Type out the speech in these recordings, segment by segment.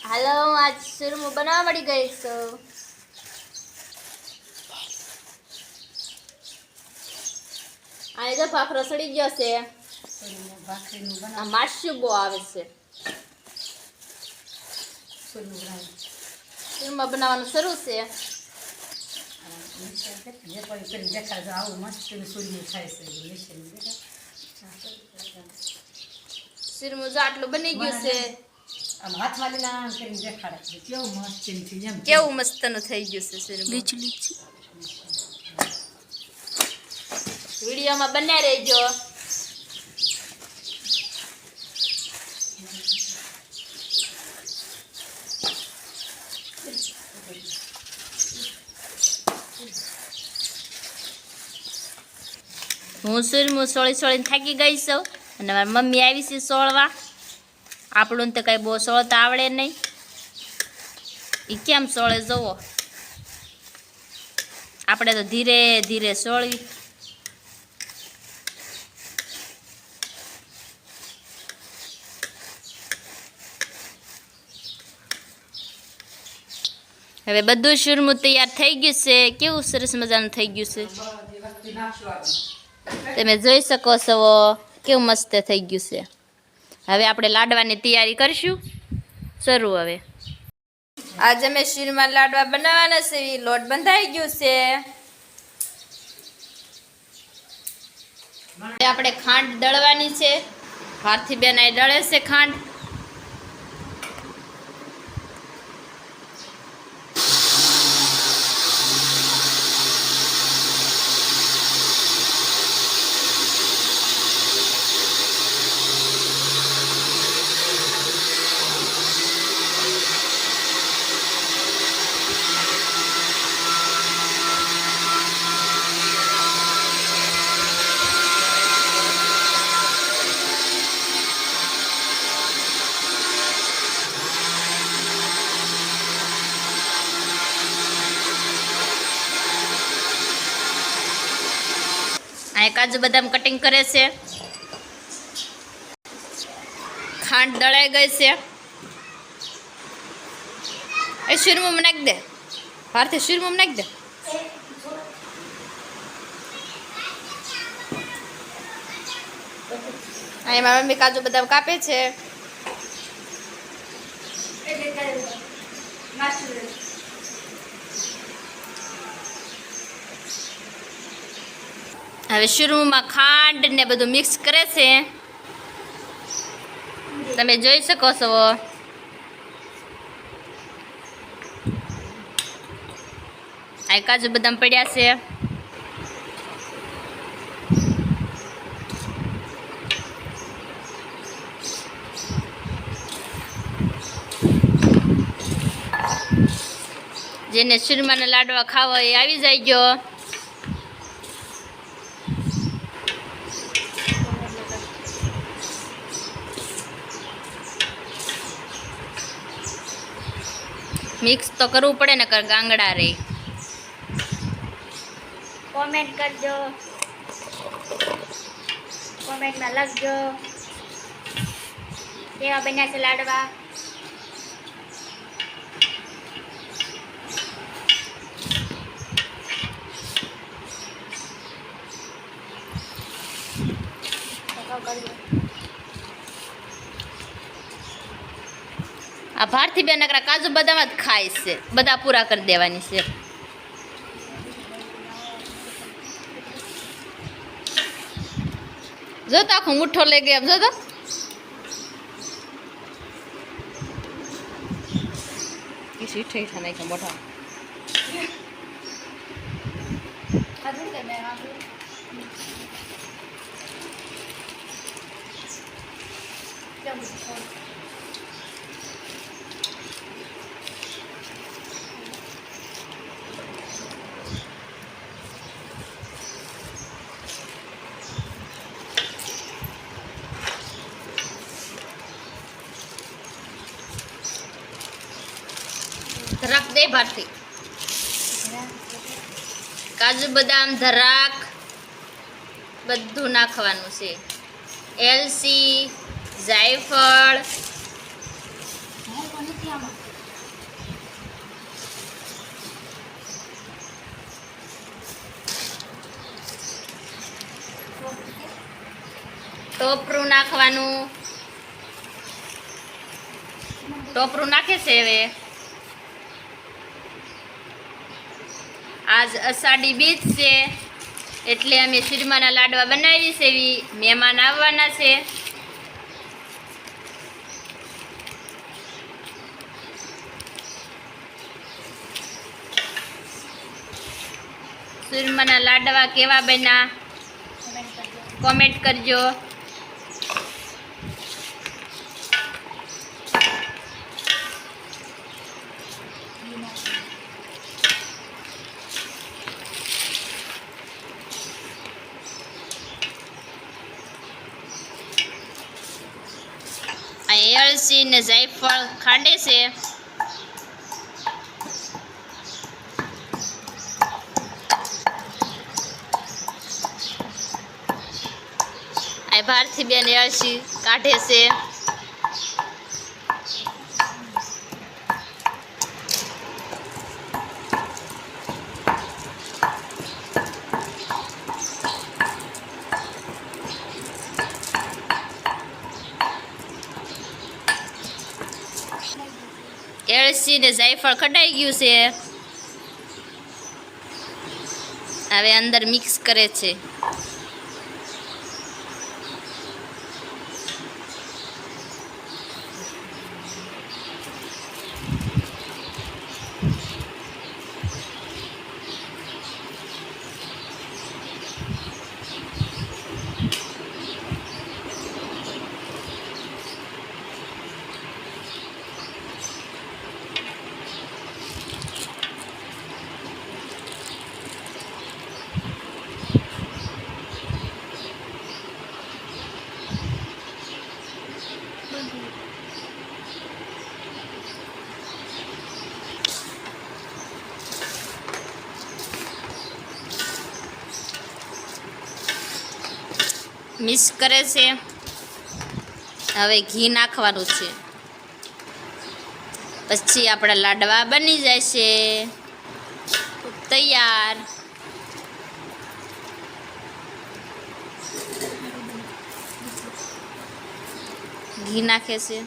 હાલો આજ શીરમું બનાવવા મળી ગઈ છું. આ જો ભાખરો સડી ગયો છે. આ માસ્યું બહુ આવે છે. શીરમું બનાવવાનું શરૂ છે. શીરમું જો આટલું બની ગયું છે. કેવું મસ્તનું થઈ ગયું છે શીરમું. વિડીયોમાં બન્યા રહેજો. હું શીરમું સોળીને થાકી ગઈ છું અને મારી મમ્મી આવી છે સોળવા. આપણું તો કઈ બહુ સોળતા આવડે નહીં. એ કેમ સોળે જવો, આપણે તો ધીરે ધીરે સોળવી. હવે બધું શીરમું તૈયાર થઈ ગયું છે. કેવું સરસ મજાનું થઈ ગયું છે. તમે જોઈ શકો છો કેવું મસ્ત થઈ ગયું છે. હવે આપણે લાડવાની તૈયારી કરીશું શરૂ. હવે આજે અમે શીરમાં લાડવા બનાવવાના છે. લોટ બંધાઈ ગયું છે. આપણે ખાંડ દળવાની છે. ભારતી બેન આ દળે છે ખાંડ. કાજુ બદામ કટિંગ કરે છે. ખાંડ દળાઈ ગઈ છે. એ શીરમું નાખી દે. ભારતી શીરમું નાખી દે. અહીં મારી મમ્મી કાજુ બદામ કાપે છે. હવે શીરમુંમાં ખાંડ ને બધું મિક્સ કરે છે. તમે જોઈ શકો છો. આ કાજુ બદામ પડ્યા છે. જેને શીરમાના લાડવા ખાવા એ આવી જાય ગયો. મિક્સ તો કરવું પડે ને, કર ગાંગડા રે. કોમેન્ટ કરજો, કોમેન્ટમાં લખજો કેવા બન્યા છે લાડવા. આ ભારતી બેન નકરા કાજુ બદામ જ ખાય છે. બધા પૂરા કરી દેવાની છે. જો તો આખો મુઠ્ઠો લઈ ગયો. જો તો ઠીઠા નાખ્યા મોટા. ધરાક દે ભારતી. કાજુ બદામ ધરાક બધું નાખવાનું છે. એલસી, જાયફળ, ટોપરું નાખવાનું. ટોપરું નાખે છે હવે. આજ અષાઢી બીજ છે એટલે અમે શીરમાના લાડવા બનાવી છે. એવી મહેમાન આવવાના છે. શીરમાના લાડવા કેવા બન્યા કોમેન્ટ કરજો. એલચી ને જાયફળ ખાંડે છે. આ ભારતી બેન એલચી કાઢે છે. એલચી ને જાયફળ કઢાઈ ગયું છે. હવે અંદર મિક્સ કરે છે. મિક્સ કરે છે. હવે ઘી નાખવાનું છે. પછી આપણા લાડવા બની જાય છે તૈયાર. ઘી નાખે છે.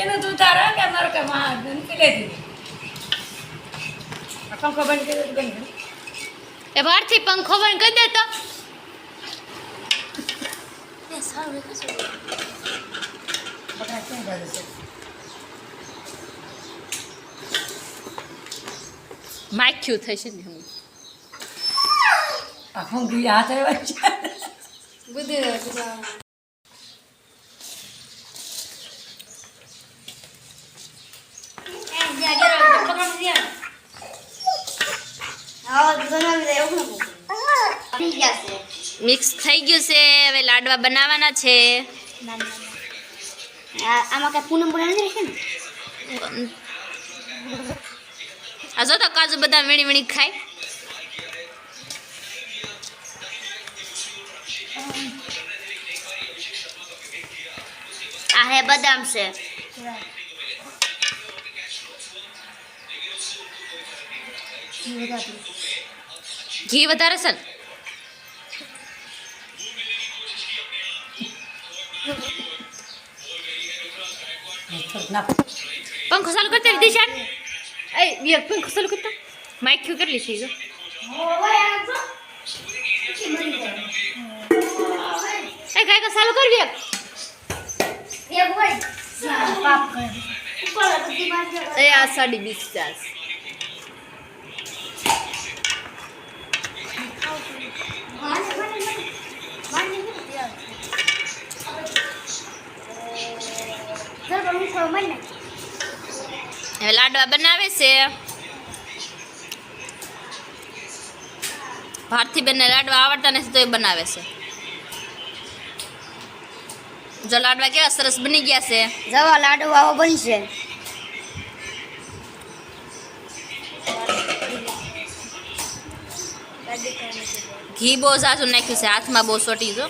એનું તું તારા કે મારો કે માં નથી લેતી પંખો બંધ કરી બંધ એ બહારથી પંખો બંધ કરી દે તો. બધા ક્યાં જાય છે માખ્યું થશે ને હું આખું ઘી હાથ આવ્યા છે મિક્સ થઈ ગયું છે. હવે લાડવા બનાવવાના છે. આમાં કઈ પૂનમ બનાવી છે ને આ જો તો કાજુ બધા વીણી વીણી ખાય. આ હે બદામ છે. ઘી વધારે છે ને? પંખો ચાલુ કરતા દિશા. એ વિયક પંખો ચાલુ કરતા. માખ્યું કેટલી છે જો. એ કાઈ કા ચાલુ કર વિયક. એ આ 20:30. હવે લાડવા બનાવે છે. ભારતી બેનને લાડવા આવડતા નથી તો એ બનાવે છે. જો લાડવા કેવા સરસ બની ગયા છે. જવા લાડુ આવો બનશે. ઘી બહુ ઝાઝુ નાખ્યું છે, હાથમાં બહુ સોટી જો.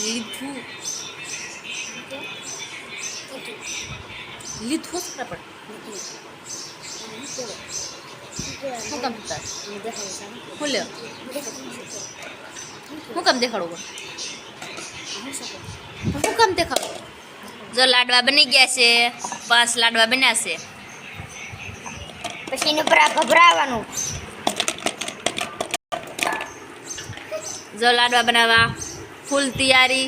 લીધું લીધું શું કામ થતા હું લ્યો શું કામ દેખાડવું શું કામ દેખાડવું. જો લાડવા બની ગયા છે, 5 લાડવા બન્યા છે. પછી એની ઉપર આ ભભરાવાનું. જો લાડવા બનાવવા ફૂલ તૈયારી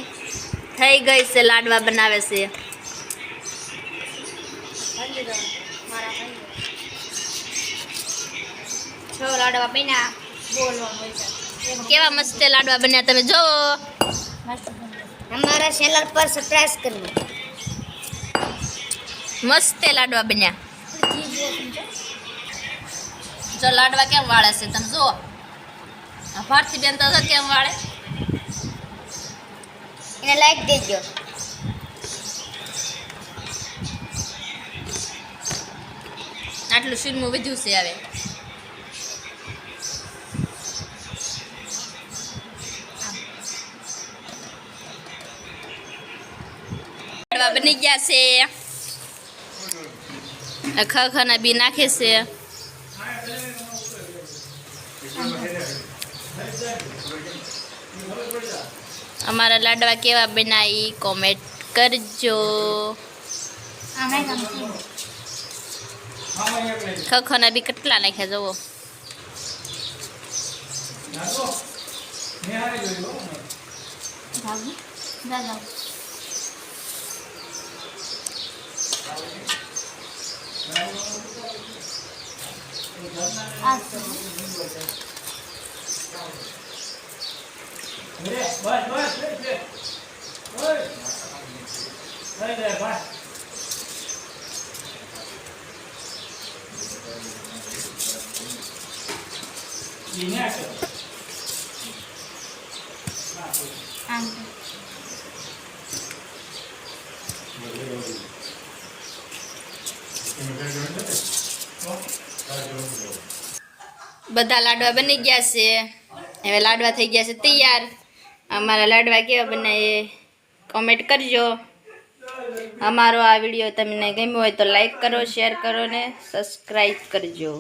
થઈ ગઈ છે. લાડવા બનાવે છે. છ લાડવા બન્યા. કેવા મસ્ત લાડવા બન્યા તમે જોવો. અમારા ચેનલ પર સબસ્ક્રાઇબ કરવું. મસ્ત લાડવા બન્યા. જો લાડવા કેમ વાળે છે તમે જુઓ. આ ભારતી બેન તો કેમ વાળે. એને લાઈક દેજો. આટલું શીરમું વધ્યું છે હવે. લાડવા બની ગયા છે. ખખના બી નાખે છે. અમારા લાડવા કેવા બનાવી કોમેન્ટ કરજો. ખખના બી કેટલા નાખ્યા જુઓ. બધા લાડવા બની ગયા છે. હવે લાડવા થઈ ગયા છે તૈયાર. અમારા લાડવા કેવા બનાવીએ કોમેન્ટ કરજો. અમારો આ વિડીયો તમને ગમ્યો હોય તો લાઈક કરો, શેર કરો ને સબસ્ક્રાઈબ કરજો.